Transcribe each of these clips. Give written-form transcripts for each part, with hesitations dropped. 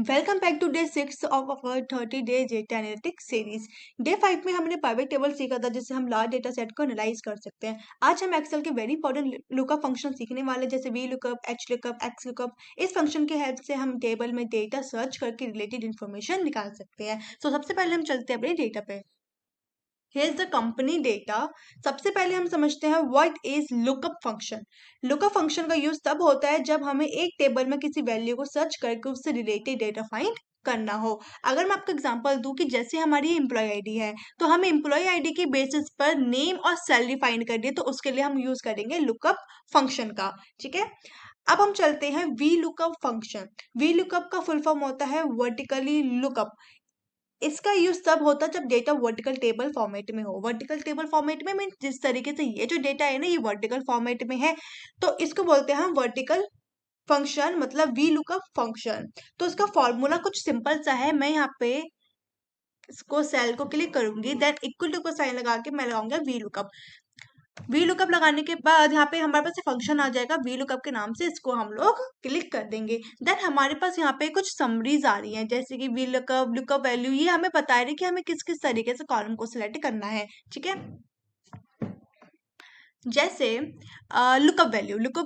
Welcome back to day 6 of our 30 day data analytics series. Day 5 में हमने pivot table सीखा था जिससे हम लार्ज डेटा सेट को एनालाइज कर सकते हैं। आज हम एक्सेल के वेरी इंपॉर्टेंट लुकअप फंक्शन सीखने वाले हैं, जैसे V lookup, H lookup, x lookup. इस फंक्शन की हेल्प से हम टेबल में डेटा सर्च करके रिलेटेड इन्फॉर्मेशन निकाल सकते हैं। सबसे पहले हम चलते हैं अपने डेटा पे। Here's the company data। सबसे पहले हम समझते हैं what is lookup function. Lookup function का यूज तब होता है जब हमें एक टेबल में किसी वैल्यू को सर्च करके उससे रिलेटेड डेटा फाइंड करना हो। अगर मैं आपको एग्जांपल दूं कि जैसे हमारी एम्प्लॉय आईडी है, तो हमें एम्प्लॉय आईडी के बेसिस पर नेम और सैलरी फाइंड करनी है, तो उसके लिए हम यूज करेंगे लुकअप फंक्शन का। ठीक है, अब हम चलते हैं V lookup function. V lookup का फुल फॉर्म होता है वर्टिकली लुकअप। इसका यूज तब होता है जब डेटा वर्टिकल टेबल फॉर्मेट में हो। वर्टिकल टेबल फॉर्मेट में मीन जिस तरीके से ये जो डेटा है ना, ये वर्टिकल फॉर्मेट में है, तो इसको बोलते हैं हम वर्टिकल फंक्शन, मतलब वी लुकअप फंक्शन। तो इसका फॉर्मूला कुछ सिंपल सा है। मैं यहाँ पे इसको सेल को क्लिक करूंगी, देन इक्वल टू का साइन लगा के मैं लगाऊंगा वी लुकअप। वी लुकअप लगाने के बाद यहाँ पे हमारे पास फंक्शन आ जाएगा वी लुकअप के नाम से, इसको हम लोग क्लिक कर देंगे। देन हमारे पास यहाँ पे कुछ समरीज आ रही हैं, जैसे कि वी लुकअप, लुकअप वैल्यू, ये हमें बता रही है कि हमें किस किस तरीके से कॉलम को सिलेक्ट करना है। ठीक है, जैसे लुकअप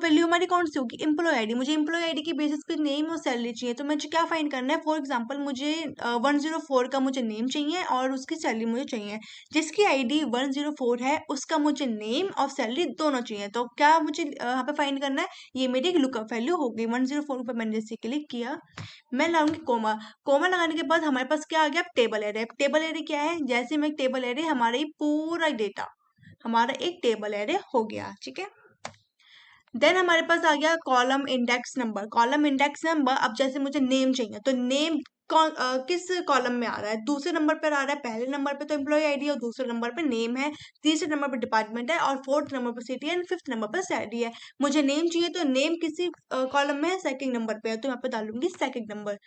वैल्यू हमारी कौन सी होगी, एम्प्लॉय आईडी। मुझे एम्प्लॉय आईडी के बेसिस पे नेम और सैलरी चाहिए, तो मुझे क्या फाइंड करना है। फॉर एग्जांपल मुझे 104 का मुझे नेम चाहिए और उसकी सैलरी मुझे चाहिए। जिसकी आईडी 104 है उसका मुझे नेम और सैलरी दोनों चाहिए, तो क्या मुझे यहाँ पे फाइंड करना है, ये मेरी लुकअप वैल्यू हो गई। 104 पर मैंने जैसे क्लिक किया, मैं लाऊंगी कोमा। कोमा लगाने के बाद हमारे पास क्या आ गया, टेबल एरे। टेबल एरे क्या है, जैसे मैं टेबल एरे, हमारे पूरा डेटा हमारा एक टेबल एरे हो गया। ठीक है, देन हमारे पास आ गया column index number. Column index number, अब जैसे मुझे नेम चाहिए, तो नेम किस कॉलम में आ रहा है, दूसरे नंबर पर आ रहा है। पहले नंबर पे तो एम्प्लॉय आईडी और दूसरे नंबर पे नेम है, तीसरे नंबर पे डिपार्टमेंट है और फोर्थ नंबर पर सिटी है एंड फिफ्थ नंबर पर सैलरी है। मुझे नेम चाहिए, तो नेम किसी कॉलम में है, सेकंड नंबर पे है, तो यहाँ पे डालूंगी सेकंड नंबर।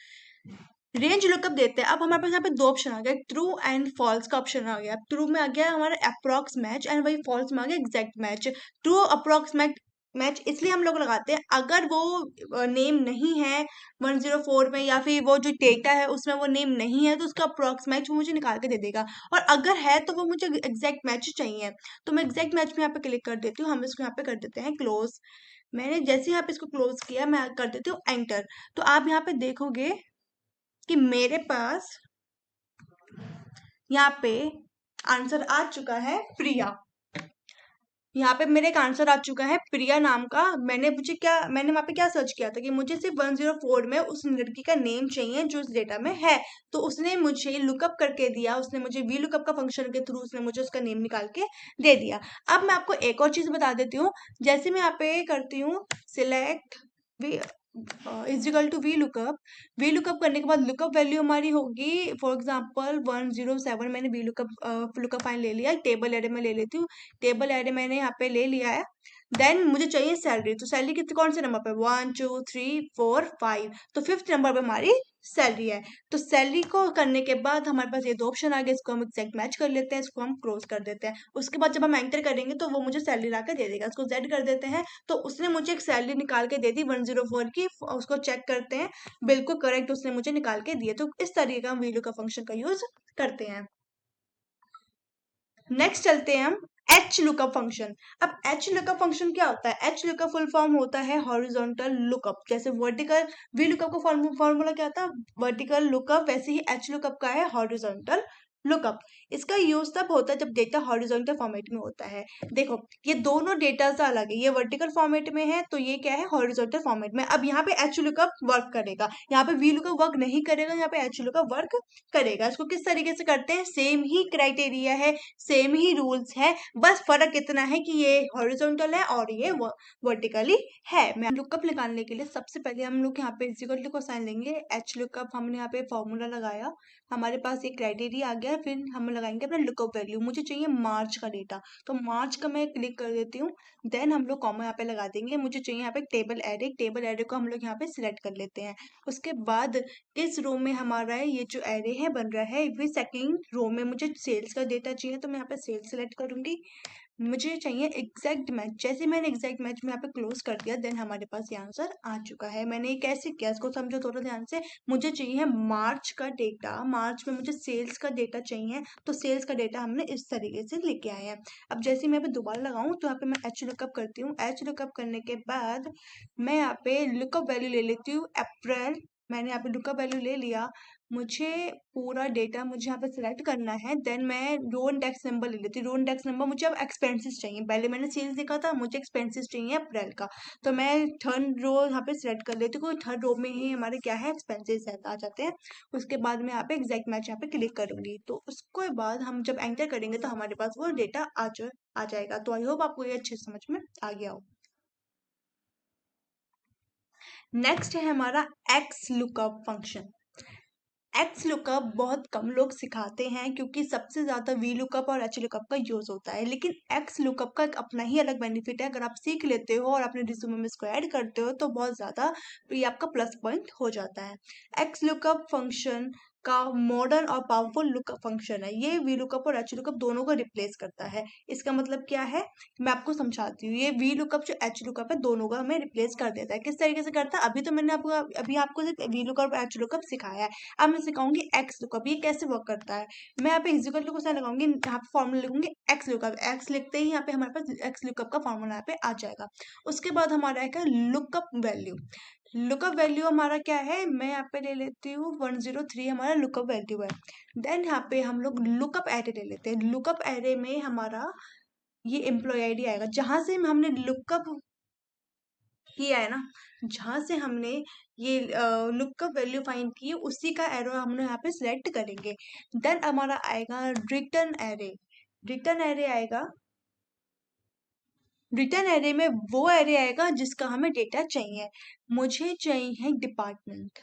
रेंज लुकअप देते हैं। अब हमारे पास यहाँ पे दो ऑप्शन आ गए, ट्रू एंड फॉल्स का ऑप्शन आ गया। ट्रू में आ गया हमारा अप्रॉक्स मैच एंड वही फॉल्स में आ गया exact match. True approx match इसलिए हम लोग लगाते हैं, अगर वो नेम नहीं है 104 में, या फिर वो जो डेटा है उसमें वो नेम नहीं है, तो उसका अप्रॉक्स मैच वो मुझे निकाल के दे देगा। और अगर है तो वो मुझे एग्जैक्ट मैच चाहिए, तो मैं एग्जैक्ट मैच में यहाँ पे क्लिक कर देती हूँ। हम इसको यहाँ पे कर देते हैं क्लोज। मैंने जैसे यहाँ पे इसको क्लोज किया, मैं कर देती हूँ एंटर। तो आप यहाँ पे देखोगे कि मेरे पास यहाँ पे आंसर आ चुका है प्रिया। यहाँ पे मेरे एक आंसर आ चुका है प्रिया नाम का। मैंने वहां पे क्या सर्च किया था कि मुझे सिर्फ 104 में उस लड़की का नेम चाहिए जो उस डेटा में है, तो उसने मुझे लुकअप करके दिया। उसने मुझे वी लुकअप का फंक्शन के थ्रू उसने मुझे उसका नेम निकाल के दे दिया। अब मैं आपको एक और चीज बता देती हूँ। जैसे मैं यहाँ पे करती हूँ select is equal to V lookup करने के बाद लुकअप वैल्यू हमारी होगी फॉर एग्जांपल 107। मैंने वी लुकअप फाइन ले लिया, टेबल एरे में ले लेती हूँ। टेबल एरे मैंने यहाँ पे ले लिया है। देन मुझे चाहिए सैलरी, तो सैलरी कितने कौन से नंबर पे, 1 2 3 4 5, तो फिफ्थ नंबर पे हमारी सैलरी है। तो सैलरी को करने के बाद हमारे पास ये दो ऑप्शन आ गए, इसको हम एग्जैक्ट मैच कर लेते हैं, इसको हम क्लोज कर देते हैं। उसके बाद जब हम एंटर करेंगे तो वो मुझे सैलरी ला के दे देगा। इसको जेड कर देते हैं, तो उसने मुझे एक सैलरी निकाल के दे दी 104 की। उसको चेक करते हैं, बिल्कुल करेक्ट उसने मुझे निकाल के दिए। तो इस तरीके का हम वीडियो का फंक्शन का यूज करते हैं। नेक्स्ट चलते हैं हम एच लुकअप फंक्शन। अब एच लुकअप फंक्शन क्या होता है, एच लुकअप फुल फॉर्म होता है हॉरिजॉन्टल लुकअप। जैसे वर्टिकल वी लुकअप का फॉर्मूला क्या था, वर्टिकल लुकअप, वैसे ही एच लुकअप का है हॉरिजॉन्टल लुकअप। इसका यूज तब होता है जब डेटा हॉरिजॉन्टल फॉर्मेट में होता है। देखो ये दोनों डेटा से अलग है, ये वर्टिकल फॉर्मेट में है तो ये क्या है, हॉरिजॉन्टल फॉर्मेट में। अब यहाँ पे एच लुकअप वर्क करेगा, यहाँ पे वी लुकअप वर्क नहीं करेगा, यहाँ पे एच लुकअप वर्क करेगा। इसको किस तरीके से करते हैं, सेम ही क्राइटेरिया है, सेम ही रूल्स है, बस फर्क इतना है कि ये हॉरिजॉन्टल है और ये वर्टिकली है। मैं लुकअप निकालने के लिए सबसे पहले हम लोग यहाँ पे इक्वल टू को साइन लेंगे। एच लुकअप हमने यहाँ पे फॉर्मूला लगाया, हमारे पास एक क्राइटेरिया आ गया, फिर हम लगाएंगे अपना लुकअप वैल्यू। मुझे चाहिए मार्च का डेटा, तो मार्च का मैं क्लिक कर देती हूँ। देन हम लोग कॉमा यहाँ पे लगा देंगे। मुझे चाहिए यहाँ पे टेबल एरे को हम लोग यहाँ पे सिलेक्ट कर लेते हैं। उसके बाद किस रो में हमारा है ये जो एरे है बन रहा है, फिर सेकंड रो में मुझे सेल्स का डेटा चाहिए, तो मैं यहाँ पे सेल्स सेलेक्ट करूंगी। मुझे चाहिए एग्जैक्ट मैच। जैसे मैंने एग्जैक्ट मैच में यहाँ पे क्लोज कर दिया, देन हमारे पास ये आंसर आ चुका है। मैंने ये कैसे किया इसको समझो थोड़ा ध्यान से। मुझे चाहिए मार्च का डेटा, मार्च में मुझे सेल्स का डेटा चाहिए, तो सेल्स का डेटा हमने इस तरीके से लेके आए हैं। अब जैसे मैं यहाँ पे दोबारा लगाऊं तो यहाँ पे मैं एच लुकअप करती हूँ। एच लुकअप करने के बाद मैं यहाँ पे लुकअप वैल्यू ले लेती हूँ अप्रैल। मैंने यहाँ पे लुकअप वैल्यू ले लिया। मुझे पूरा डेटा मुझे यहाँ पे सिलेक्ट करना है, देन मैं रो इंडेक्स नंबर ले लेती हूँ। रो इंडेक्स नंबर मुझे अब एक्सपेंसेस चाहिए, पहले मैंने सेल्स देखा था, मुझे एक्सपेंसेस चाहिए अप्रैल का। तो मैं थर्ड रो यहाँ पे सिलेक्ट कर लेती हूँ, क्योंकि थर्ड रो में ही हमारे क्या है एक्सपेंसेस आ जाते हैं। उसके बाद मैं यहाँ पे एग्जैक्ट मैच यहाँ पे क्लिक करूंगी, तो उसके बाद हम जब एंटर करेंगे तो हमारे पास वो डेटा आ जाएगा। तो आई होप आपको ये अच्छे से समझ में आ गया हो। नेक्स्ट है हमारा x lookup function. X lookup बहुत कम लोग सिखाते हैं, क्योंकि सबसे ज़्यादा वी लुकअप और एच लुकअप का यूज़ होता है। लेकिन एक्स लुकअप का एक अपना ही अलग बेनिफिट है। अगर आप सीख लेते हो और अपने रिज्यूमे में इसको ऐड करते हो तो बहुत ज़्यादा ये आपका प्लस पॉइंट हो जाता है। एक्स लुकअप फंक्शन का मॉडर्न और पावरफुल लुकअप फंक्शन है। ये वी लुकअप और एच लुकअप दोनों को रिप्लेस करता है। इसका मतलब क्या है, मैं आपको समझाती हूँ। ये वी लुकअप जो एच लुकअप है दोनों का हमें रिप्लेस कर देता है। किस तरीके से करता है, अभी तो मैंने आपको सिर्फ वी लुकअप और एच लुकअप सिखाया है। अब मैं सिखाऊंगी एक्स लुकअप, ये कैसे वर्क करता है। मैं यहाँ पे इक्वल टू को साइन लगाऊंगी, यहाँ पे फॉर्मूला लिखूंगी एक्स लुकअप। एक्स लिखते ही यहाँ पे हमारे पास एक्स लुकअप का फॉर्मूला यहाँ पे आ जाएगा। उसके बाद हमारा है लुकअप वैल्यू। लुकअप वैल्यू हमारा क्या है, मैं यहाँ पे ले लेती हूँ 103 हमारा लुकअप वैल्यू है। देन यहाँ पे हम लोग लुकअप एरे ले लेते हैं। लुकअप एरे में हमारा ये एम्प्लॉय आईडी आएगा, जहां से हमने लुकअप किया है ना, जहां से हमने ये लुकअप वैल्यू फाइंड की है, उसी का एरो हमने यहाँ पे सिलेक्ट करेंगे। देन हमारा आएगा रिटर्न एरे। रिटर्न एरे आएगा, रिटर्न एरे में वो एरे आएगा जिसका हमें डेटा चाहिए। मुझे चाहिए डिपार्टमेंट,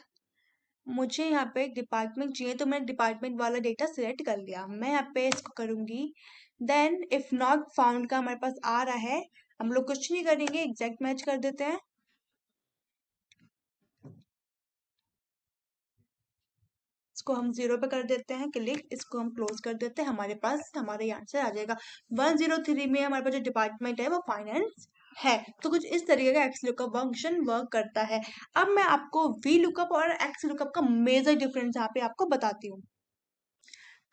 मुझे यहाँ पे डिपार्टमेंट चाहिए, तो मैंने डिपार्टमेंट वाला डेटा सिलेक्ट कर लिया। मैं यहाँ पे इसको करूंगी। देन इफ नॉट फाउंड का हमारे पास आ रहा है, हम लोग कुछ नहीं करेंगे, एग्जैक्ट मैच कर देते हैं। इसको हम 0 पे कर देते हैं क्लिक, इसको हम क्लोज कर देते हैं। हमारे पास हमारा आंसर आ जाएगा। 103 में हमारे पास जो डिपार्टमेंट है वो फाइनेंस है। तो कुछ इस तरीके का एक्स लुकअप फंक्शन वर्क करता है। अब मैं आपको वी लुकअप और एक्स लुकअप का मेजर डिफरेंस यहाँ पे आपको बताती हूँ।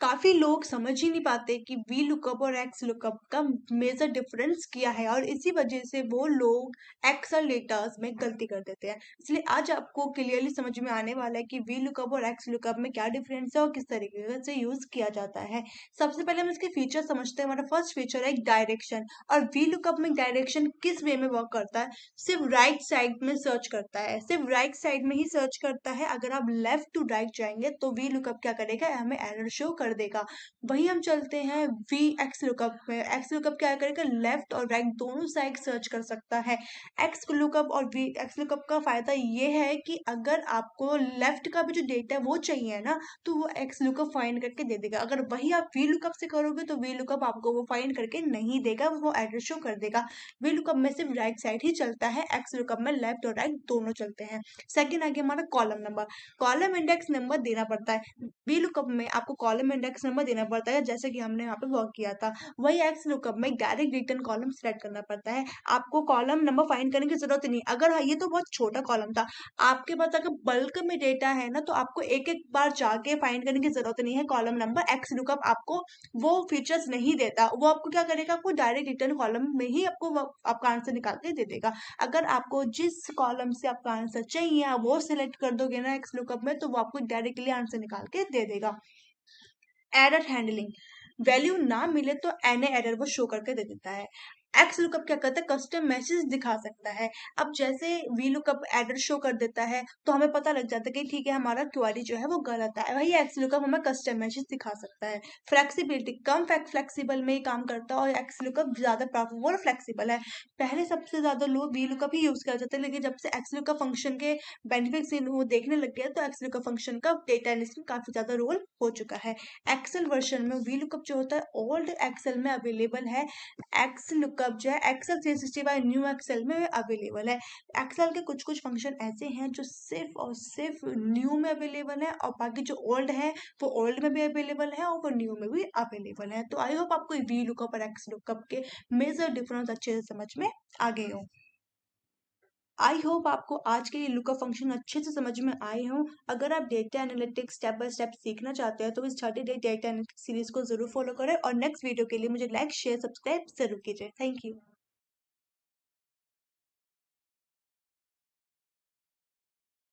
काफी लोग समझ ही नहीं पाते कि वी लुकअप और एक्स लुकअप का मेजर डिफरेंस क्या है, और इसी वजह से वो लोग एक्सेल डेटास में गलती कर देते हैं। इसलिए आज आपको क्लियरली समझ में आने वाला है कि वी लुकअप और एक्स लुकअप में क्या डिफरेंस है और किस तरीके से यूज किया जाता है। सबसे पहले हम इसके फीचर समझते हैं। हमारा फर्स्ट फीचर है डायरेक्शन। और वी लुकअप में डायरेक्शन किस वे में वर्क करता है, सिर्फ राइट साइड में सर्च करता है, सिर्फ राइट साइड में ही सर्च करता है। अगर आप लेफ्ट टू राइट जाएंगे तो वी लुकअप क्या करेगा, हमें एरर शो कर देगा। वही हम चलते हैं वी एक्स लुकअप में। एक्स लुकअप क्या करेगा, लेफ्ट और राइट दोनों साइड सर्च कर सकता है। एक्स लुकअप और वी एक्स लुकअप का फायदा ये है कि अगर आपको लेफ्ट का भी जो डेटा है वो चाहिए ना, तो वो एक्स लुकअप फाइंड करके दे देगा। अगर वही आप वी लुकअप से करोगे तो वी लुकअप आपको वो फाइंड करके नहीं देगा, वो एरर शो कर देगा। वी लुकअप में सिर्फ राइट साइड ही चलता है, एक्स लुकअप में लेफ्ट और राइट दोनों चलते हैं। सेकंड आगे हमारा column number. Column index number देना पड़ता है। वी लुकअप में आपको कॉलम इंडेक्स नंबर देना पड़ता है, जैसे कि हमने यहाँ पे वर्क किया था। वही एक्स लुकअप में डायरेक्ट रिटर्न कॉलम सिलेक्ट करना पड़ता है। आपको कॉलम नंबर फाइंड करने की जरूरत नहीं। अगर ये तो बहुत छोटा कॉलम था, आपके पास अगर बल्क में डेटा है ना, तो आपको एक एक बार जाके फाइंड करने की जरूरत नहीं है कॉलम नंबर। एक्स लुकअप आपको वो फीचर्स नहीं देता। वो आपको क्या करेगा, आपको डायरेक्ट रिटर्न कॉलम में ही आपका आंसर निकाल के दे देगा। अगर आपको जिस कॉलम से आपका आंसर चाहिए आप वो सिलेक्ट कर दोगे ना एक्स लुकअप में, तो वो आपको डायरेक्टली आंसर निकाल के दे देगा। एरर हैंडलिंग, वैल्यू ना मिले तो एन एरर वो शो करके दे देता है। एक्स लुकअप क्या करता है, कस्टम मैसेज दिखा सकता है। अब जैसे वी लुकअप एरर शो कर देता है तो हमें पता लग जाता है कि ठीक है हमारा क्वेरी जो है वो गलत है। वही एक्स लुकअप हमें कस्टम मैसेज दिखा सकता है। फ्लेक्सिबिलिटी, कम फ्लेक्सिबल में ये काम करता है और एक्स लुकअप ज्यादा पावरफुल और फ्लेक्सिबल है। पहले सबसे ज्यादा लोग वी लुकअप ही यूज कर जाते हैं, लेकिन जब से एक्स लुकअप फंक्शन के बेनिफिट्स वो देखने लग गए तो एक्स लुकअप फंक्शन का डेटा एनालिसिस में काफी ज्यादा रोल हो चुका है। एक्सेल वर्जन में वी लुकअप जो होता है ओल्ड एक्सेल में अवेलेबल है। एक्स लुकअप लुकअप जो है एक्सेल 365 न्यू एक्सेल में अवेलेबल है। एक्सेल के कुछ कुछ फंक्शन ऐसे हैं जो सिर्फ और सिर्फ न्यू में अवेलेबल है, और बाकी जो ओल्ड है वो ओल्ड में भी अवेलेबल है और वो न्यू में भी अवेलेबल है। तो आई होप आपको वी लुकअप और एक्स लुकअप के मेजर डिफरेंस अच्छे से समझ में आ गए हो। आई होप आपको आज के ये लुकअप फंक्शन अच्छे से समझ में आए हों। अगर आप data analytics step by step सीखना चाहते हैं तो इस 30 डे डेटा एनालिटिक्स सीरीज को जरूर फॉलो करें, और नेक्स्ट वीडियो के लिए मुझे लाइक शेयर सब्सक्राइब जरूर कीजिए। Thank you.